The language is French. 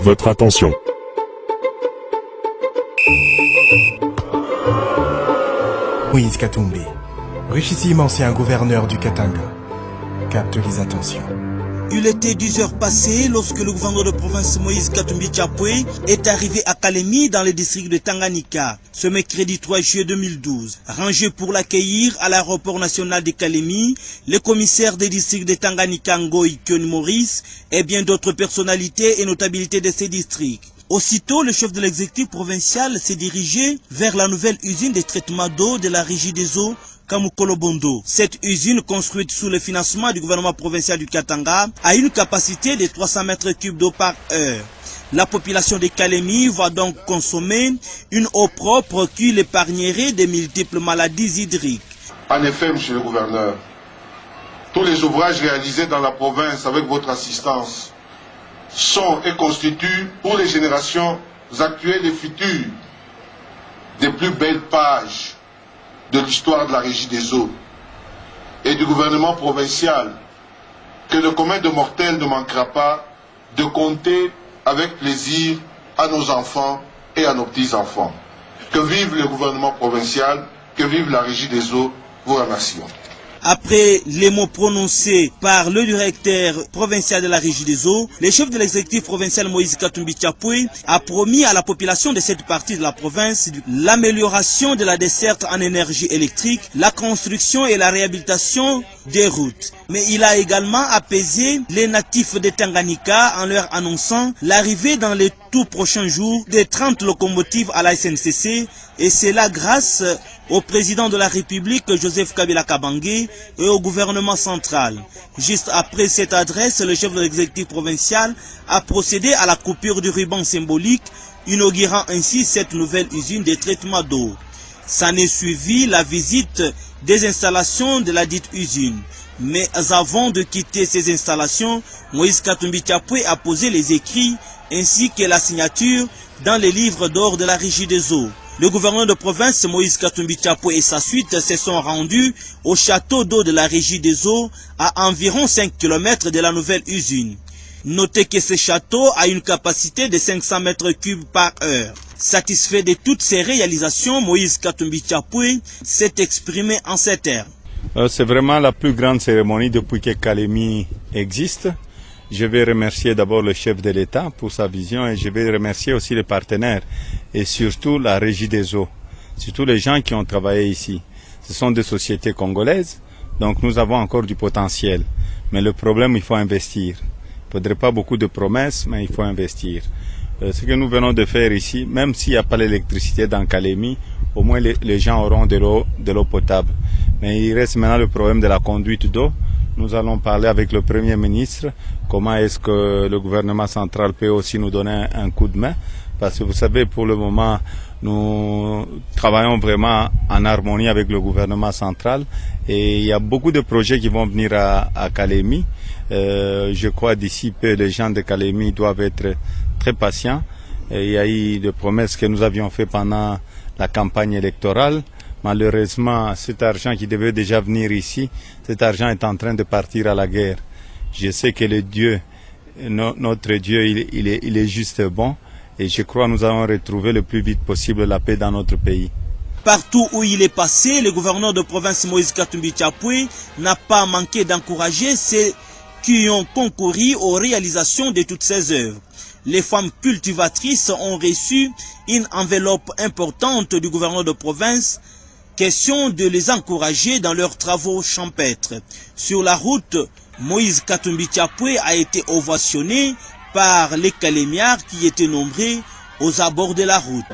Votre attention. Moïse Katumbi, richissime ancien gouverneur du Katanga, capte les attentions. Il était 10 heures passées lorsque le gouverneur de province Moïse Katumbi Tchapoué est arrivé à Kalemi dans le district de Tanganyika ce mercredi 3 juillet 2012. Rangé pour l'accueillir à l'aéroport national de Kalemi, le commissaire des districts de Tanganyika Ngoï Kyoni Maurice et bien d'autres personnalités et notabilités de ces districts. Aussitôt, le chef de l'exécutif provincial s'est dirigé vers la nouvelle usine de traitement d'eau de la Régie des eaux Kamukolo-Bondo. Cette usine, construite sous le financement du gouvernement provincial du Katanga, a une capacité de 300 mètres cubes d'eau par heure. La population de Kalemi va donc consommer une eau propre qui l'épargnerait de multiples maladies hydriques. En effet, monsieur le gouverneur, tous les ouvrages réalisés dans la province avec votre assistance sont et constituent pour les générations actuelles et futures des plus belles pages de l'histoire de la Régie des eaux et du gouvernement provincial que le commun de mortels ne manquera pas de compter avec plaisir à nos enfants et à nos petits-enfants. Que vive le gouvernement provincial, que vive la Régie des eaux, vous remercions. Après les mots prononcés par le directeur provincial de la Régie des eaux, le chef de l'exécutif provincial Moïse Katumbi Tchapoué a promis à la population de cette partie de la province l'amélioration de la desserte en énergie électrique, la construction et la réhabilitation des routes. Mais il a également apaisé les natifs de Tanganyika en leur annonçant l'arrivée dans les tout prochains jours des 30 locomotives à la SNCC, et cela grâce au président de la République Joseph Kabila Kabange et au gouvernement central. Juste après cette adresse, le chef de l'exécutif provincial a procédé à la coupure du ruban symbolique, inaugurant ainsi cette nouvelle usine de traitement d'eau. S'en est suivi la visite des installations de la dite usine. Mais avant de quitter ces installations, Moïse Katumbi Tchapoué a posé les écrits ainsi que la signature dans les livres d'or de la Régie des eaux. Le gouverneur de province Moïse Katumbi Tchapoué et sa suite se sont rendus au château d'eau de la Régie des eaux à environ 5 km de la nouvelle usine. Notez que ce château a une capacité de 500 mètres cubes par heure. Satisfait de toutes ces réalisations, Moïse Katumbi Tchapoué s'est exprimé en ces termes. C'est vraiment la plus grande cérémonie depuis que Kalemi existe. Je vais remercier d'abord le chef de l'État pour sa vision et je vais remercier aussi les partenaires et surtout la Régie des eaux, surtout les gens qui ont travaillé ici. Ce sont des sociétés congolaises, donc nous avons encore du potentiel. Mais le problème, il faut investir. Il ne faudrait pas beaucoup de promesses, mais il faut investir. Ce que nous venons de faire ici, même s'il n'y a pas l'électricité dans Kalemi, au moins les gens auront de l'eau potable. Mais il reste maintenant le problème de la conduite d'eau. Nous allons parler avec le Premier ministre, comment est-ce que le gouvernement central peut aussi nous donner un coup de main. Parce que vous savez, pour le moment, nous travaillons vraiment en harmonie avec le gouvernement central. Et il y a beaucoup de projets qui vont venir à Kalemi. Je crois d'ici peu, les gens de Kalemi doivent être très patients. Et il y a eu des promesses que nous avions faites pendant la campagne électorale. Malheureusement, cet argent qui devait déjà venir ici, cet argent est en train de partir à la guerre. Je sais que le Dieu, notre Dieu, il est juste bon. Et je crois que nous allons retrouver le plus vite possible la paix dans notre pays. Partout où il est passé, le gouverneur de province Moïse Katumbi Tchapoué n'a pas manqué d'encourager ceux qui ont concouru aux réalisations de toutes ces œuvres. Les femmes cultivatrices ont reçu une enveloppe importante du gouverneur de province. Question de les encourager dans leurs travaux champêtres. Sur la route, Moïse Katumbi Tchapoué a été ovationné par les Kalémiards qui étaient nombreux aux abords de la route.